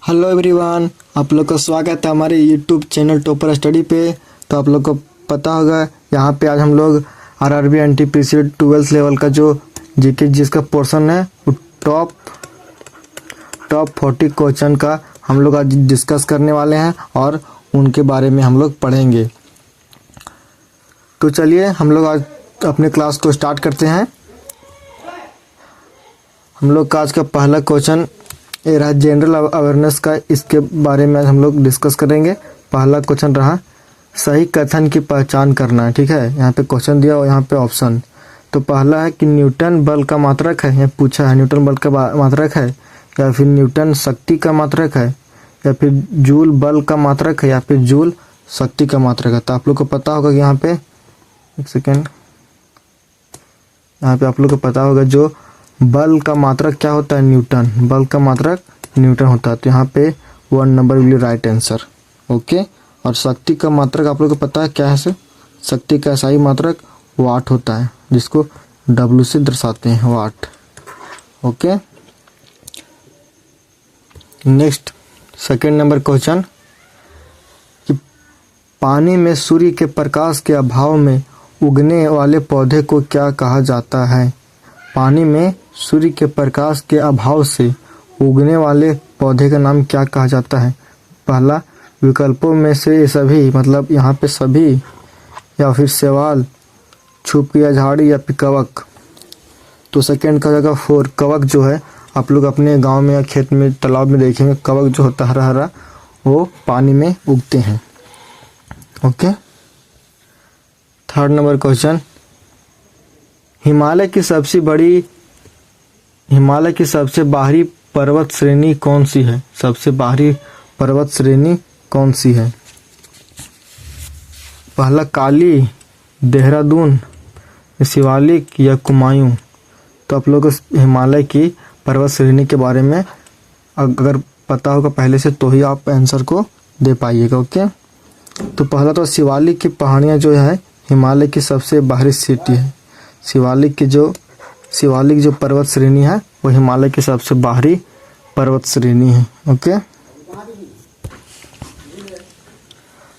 Hello everyone, आप लोग का स्वागत है हमारे यूट्यूब चैनल टॉपर स्टडी पे। तो आप लोग को पता होगा यहाँ पे आज हम लोग आरआरबी एनटीपीसी 12th लेवल का जो जीके जिसका पोर्शन है वो टॉप 40 क्वेश्चन का हम लोग आज डिस्कस करने वाले हैं और उनके बारे में हम लोग पढ़ेंगे। तो चलिए हम लोग आज अपने क्लास को स्टार्ट करते हैं। हम लोग का आज का पहला क्वेश्चन ये रहा जनरल अवेयरनेस का, इसके बारे में हम लोग डिस्कस करेंगे। पहला क्वेश्चन रहा सही कथन की पहचान करना। ठीक है, यहाँ पे क्वेश्चन दिया और यहाँ पे ऑप्शन। तो पहला है कि न्यूटन बल का मात्रक है, यहाँ पूछा है न्यूटन बल का मात्रक है, या फिर न्यूटन शक्ति का मात्रक है, या फिर जूल बल का मात्रक है, या फिर जूल शक्ति का मात्रक है। तो आप लोग को पता होगा कि यहाँ पे एक सेकेंड, यहाँ पे आप लोग को पता होगा जो बल का मात्रक क्या होता है, न्यूटन। बल का मात्रक न्यूटन होता है। तो यहाँ पे 1 number will write answer. Okay, और शक्ति का मात्रक आप लोग को पता है क्या है? शक्ति का सही मात्रक वाट होता है, जिसको W से दर्शाते हैं, watt. Okay, next second number question कि पानी में सूर्य के प्रकाश के अभाव में उगने वाले पौधे को क्या कहा जाता है? पानी में सूर्य के प्रकाश के अभाव से उगने वाले पौधे का नाम क्या कहा जाता है? पहला विकल्पों में से सभी, मतलब यहाँ पे सभी, या फिर शैवाल, छुप या झाड़ी, या फिर कवक। तो सेकंड का जगह 4 कवक जो है, आप लोग अपने गांव में या खेत में तालाब में देखेंगे कवक जो होता है हरा हरा, वो पानी में उगते हैं। Okay, third number question Himalaya की सबसे बाहरी पर्वत श्रेणी कौन सी है? सबसे बाहरी पर्वत श्रेणी कौन सी है? पहला काली, देहरादून, शिवालिक, या कुमायूं। तो आप लोग हिमालय की पर्वत श्रेणी के बारे में अगर पता होगा पहले से तो ही आप आंसर को दे पाइएगा। ओके, तो पहला तो शिवालिक की पहाड़ियाँ जो है हिमालय की सबसे बाहरी सिटी है। शिवालिक जो पर्वत श्रेणी है वो हिमालय की सबसे बाहरी पर्वत श्रेणी है। ओके,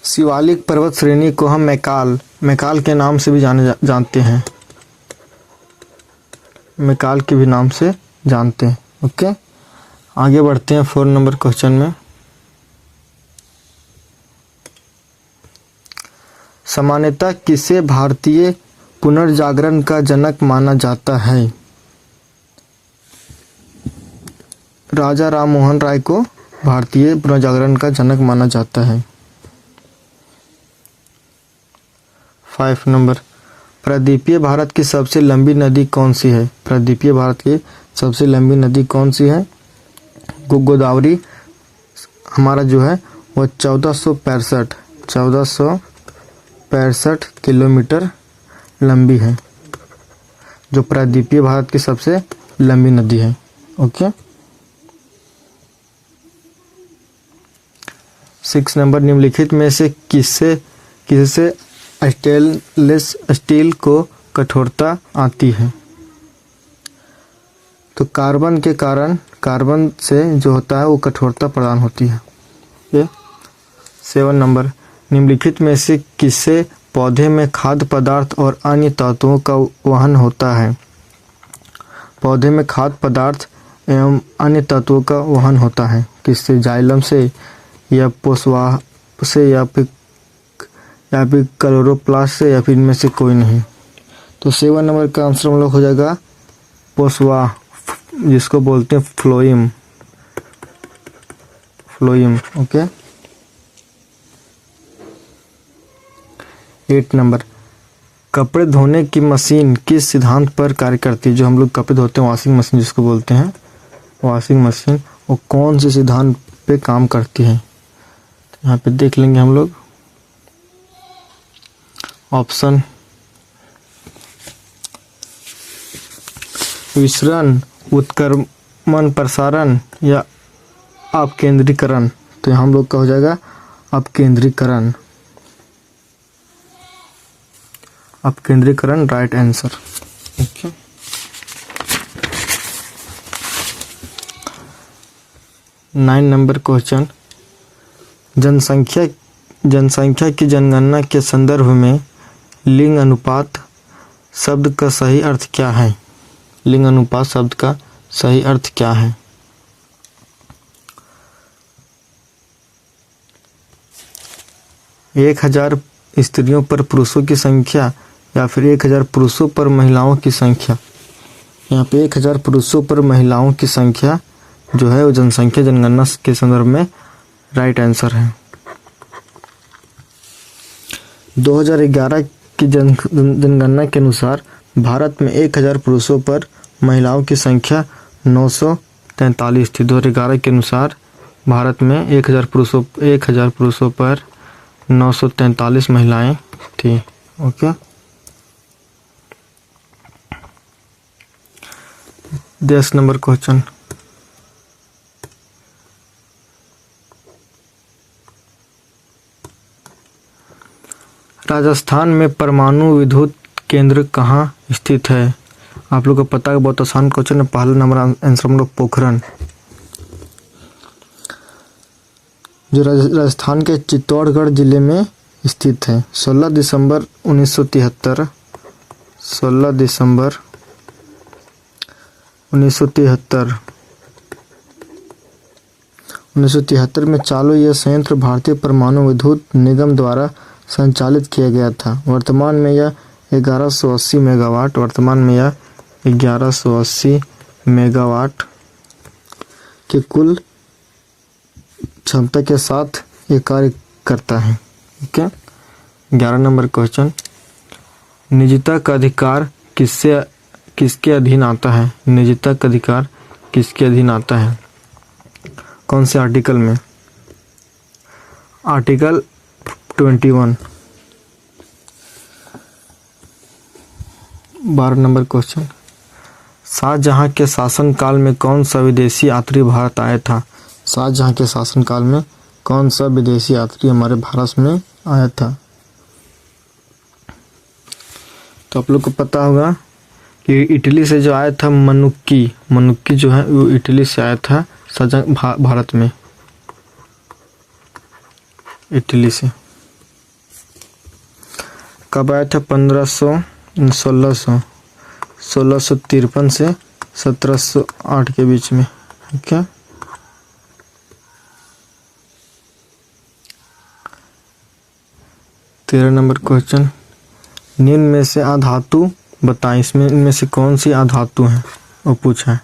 शिवालिक पर्वत श्रेणी को हम मैकाल के नाम से भी जानते हैं, मैकाल के भी नाम से जानते हैं। ओके, आगे बढ़ते हैं 4 नंबर क्वेश्चन में। सामान्यतः किसे भारतीय पुनर्जागरण का जनक माना जाता है? राजा राम मोहन राय को भारतीय पुनर्जागरण का जनक माना जाता है। 5 नंबर प्रायद्वीपीय भारत की सबसे लंबी नदी कौन सी है? प्रायद्वीपीय भारत की सबसे लंबी नदी कौन सी है? गोदावरी हमारा जो है वो 1465 किलोमीटर लंबी है, जो प्रायद्वीपीय भारत की सबसे लंबी नदी है। ओके, 6 नंबर निम्नलिखित में से किससे स्टेनलेस स्टील को कठोरता आती है? तो कार्बन के कारण, कार्बन से जो होता है वो कठोरता प्रदान होती है। 7 नंबर निम्नलिखित में से किससे पौधे में खाद्य पदार्थ और अन्य तत्वों का वहन होता है? पौधे में खाद्य पदार्थ एवं अन्य तत्वों का वहन होता है किससे? जाइलम से, या पोषवाह से, या फिर क्लोरोप्लास्ट से, या फिर इनमें से कोई नहीं। तो 7 नंबर का आंसर हम लोग हो जाएगा पोषवाह, जिसको बोलते हैं फ्लोएम। ओके, 8 नंबर कपड़े धोने की मशीन किस सिद्धांत पर कार्य करती है? जो हम लोग कपड़े धोते हैं वॉशिंग मशीन जिसको बोलते हैं, वॉशिंग मशीन, वो कौन से सिद्धांत पे काम करती है? तो यहाँ पे देख लेंगे हम लोग ऑप्शन। विसरण, उत्क्रमण, प्रसारण, या अपकेंद्रीकरण। तो हम लोग का हो जाएगा अपकेंद्रीकरण। अपकेंद्रीकरण right answer. Okay, 9 number question, जनसंख्या की जनगणना के संदर्भ में लिंग अनुपात शब्द का सही अर्थ क्या है? लिंग अनुपात शब्द का सही अर्थ क्या है? एक 1000 स्त्रियों पर पुरुषों की संख्या या फिर 1000 पुरुषों पर महिलाओं की संख्या। यहाँ पे 1000 पुरुषों पर महिलाओं की संख्या जो है वो जनसंख्या जनगणना के संदर्भ में राइट आंसर है। 2011 की जनगणना के अनुसार भारत में 1000 पुरुषों पर महिलाओं की संख्या 943 थी। 2011 के अनुसार भारत में 1000 पुरुषों पर 943 महिलाएं थी। ओके, 10 नंबर क्वेश्चन, राजस्थान में परमाणु विद्युत केंद्र कहाँ स्थित है? आप लोग को पता है, बहुत आसान क्वेश्चन है। पहला नंबर आंसर हम लोग पोखरण, जो राजस्थान के चित्तौड़गढ़ जिले में स्थित है। 16 दिसंबर 1973 1973 में चालू यह संयंत्र भारतीय परमाणु विद्युत निगम द्वारा संचालित किया गया था। वर्तमान में यह 1180 मेगावाट के कुल क्षमता के साथ ये कार्य करता है। ओके, 11 नंबर क्वेश्चन, निजता का अधिकार किसके अधीन आता है? निजता का अधिकार किसके अधीन आता है? कौन से आर्टिकल में? आर्टिकल 21। 12 नंबर क्वेश्चन, शाहजहां के शासनकाल में कौन सा विदेशी यात्री भारत आया था? शाहजहां के शासनकाल में कौन सा विदेशी यात्री हमारे भारत में आया था? तो आप लोग को पता होगा कि इटली से जो आया था मनुक्की जो है वो इटली से आया था शाहजहां भारत में, इटली से। कब आया था? 1653 से 1708 के बीच में। ठीक है, तेरह नंबर क्वेश्चन, निम्न में से अधातु बताएं, इनमें से कौन सी अधातु है वो पूछा है।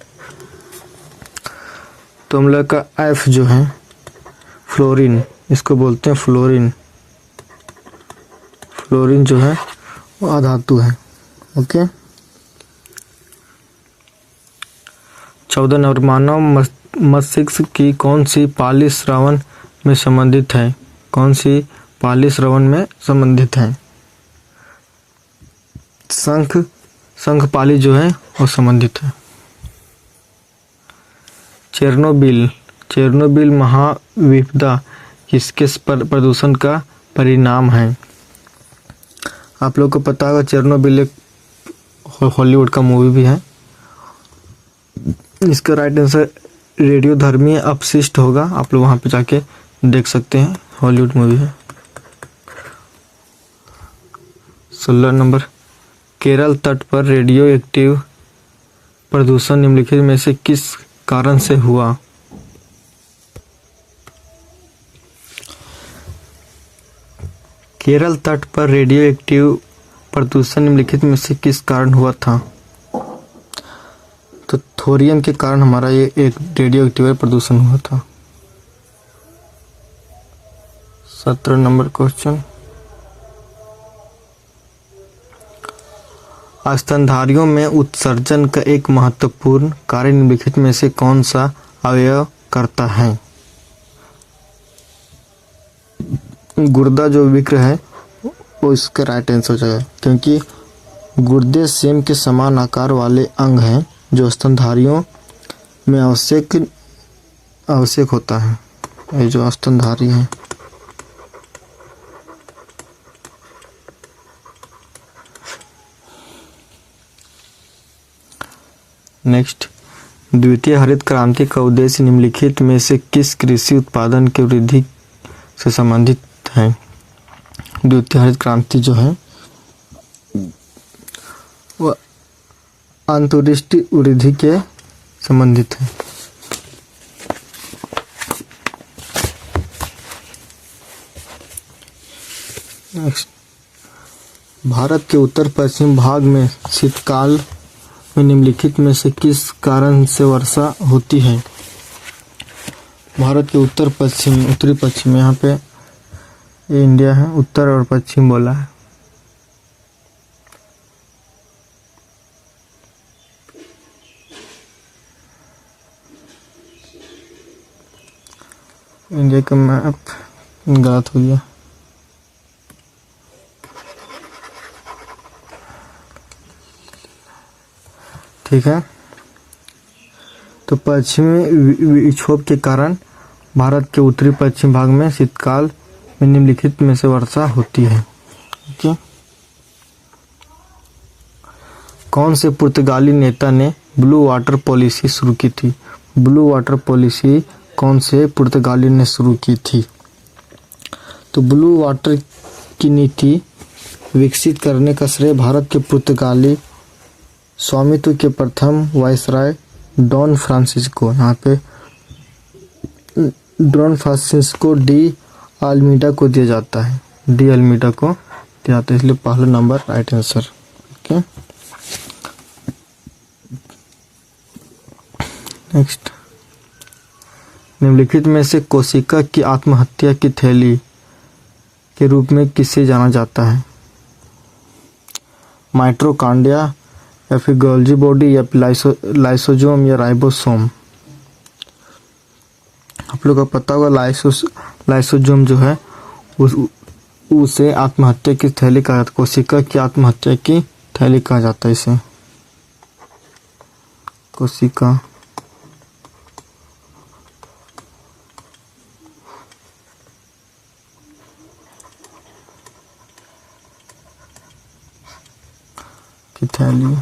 तो हम लोग का एफ जो है फ्लोरीन, इसको बोलते हैं फ्लोरीन जो है वो अधातु है। ओके, 14 नंबर, मानव मस्तिष्क की कौन सी पाली श्रवण में संबंधित है? कौन सी पाली श्रवण में संबंधित है? शंख पाली जो है वो संबंधित है। चेरनोबिल महाविपदा किसके प्रदूषण का परिणाम है? आप लोग को पता होगा चेरनोबिल एक हॉलीवुड का मूवी भी है। इसका राइट आंसर रेडियोधर्मी अपशिष्ट होगा। आप लोग वहां पे जाके देख सकते हैं, हॉलीवुड मूवी है। 16 नंबर, केरल तट पर रेडियो एक्टिव प्रदूषण निम्नलिखित में से किस कारण से हुआ? केरल तट पर रेडियो एक्टिव प्रदूषण निम्नलिखित में से किस कारण हुआ था? तो थोरियम के कारण हमारा ये एक रेडियो एक्टिव प्रदूषण हुआ था। 17 नंबर क्वेश्चन, स्तनधारियों में उत्सर्जन का एक महत्वपूर्ण कार्य निम्नलिखित में से कौन सा अवयव करता है? गुर्दा जो विक्र है वो इसका राइट आंसर हो जाएगा, क्योंकि गुर्दे सेम के समान आकार वाले अंग हैं जो स्तनधारियों में आवश्यक होता है। ये जो स्तनधारी है। नेक्स्ट, द्वितीय हरित क्रांति का उद्देश्य निम्नलिखित में से किस कृषि उत्पादन के वृद्धि से संबंधित है? द्वितीय हरित क्रांति जो है वह अंतर्दृष्टि वृद्धि के संबंधित है। नेक्स्ट, भारत के उत्तर पश्चिम भाग में शीतकाल में निम्नलिखित में से किस कारण से वर्षा होती है? भारत के उत्तर पश्चिम, उत्तरी पश्चिम, यहाँ पे ये इंडिया है, उत्तर और पश्चिम बोला है। इंडिया का मैप गलत हो गया। ठीक है, तो पश्चिमी विक्षोभ के कारण भारत के उत्तरी पश्चिम भाग में शीतकाल में निम्नलिखित में से वर्षा होती है। ठीक, कौन से पुर्तगाली नेता ने ब्लू वाटर पॉलिसी शुरू की थी? ब्लू वाटर पॉलिसी कौन से पुर्तगाली ने शुरू की थी? तो ब्लू वाटर की नीति विकसित करने का श्रेय भारत के पुर्तगाली स्वामित्व के प्रथम वायसराय डॉन फ्रांसिस्को, यहाँ पे डॉन फ्रांसिस्को डी अल्मीडा को दिया जाता है। डी अल्मीडा को दिया जाता है, इसलिए पहला number right answer. Okay, next, निम्नलिखित में से कोशिका की आत्महत्या की थैली के रूप में किसे जाना जाता है? माइटोकॉन्ड्रिया या फिर गोल्गी बॉडी या लाइसोसोम या राइबोसोम? आप लोग को पता होगा लाइसोसोम जो है उसे आत्महत्या की थैली कहा जाता है। कोशिका की आत्महत्या की थैली कहा जाता है इसे, कोशिका की थैली।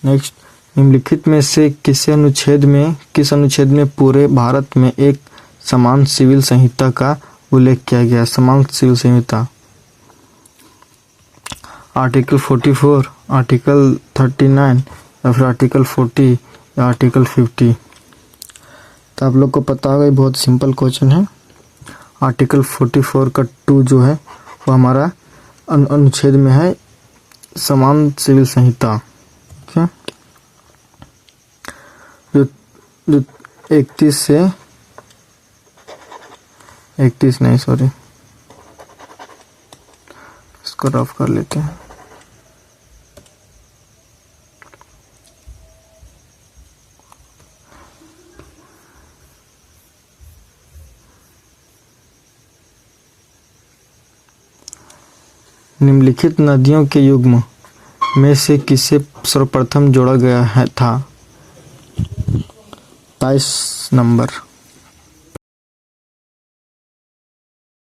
नेक्स्ट, निम्नलिखित में से किस अनुच्छेद में पूरे भारत में एक समान सिविल संहिता का उल्लेख किया गया? समान सिविल संहिता, आर्टिकल 44, आर्टिकल 39 या फिर आर्टिकल 40 या आर्टिकल 50? तो आप लोग को पता होगा, ये बहुत सिंपल क्वेश्चन है। आर्टिकल 44 का 2 जो है वो हमारा अनुच्छेद में है समान सिविल संहिता। जो 31 से 31 नहीं, सॉरी, इसको रफ कर लेते हैं। निम्नलिखित नदियों के युग्म में से किसे सर्वप्रथम जोड़ा गया था? 22 नंबर।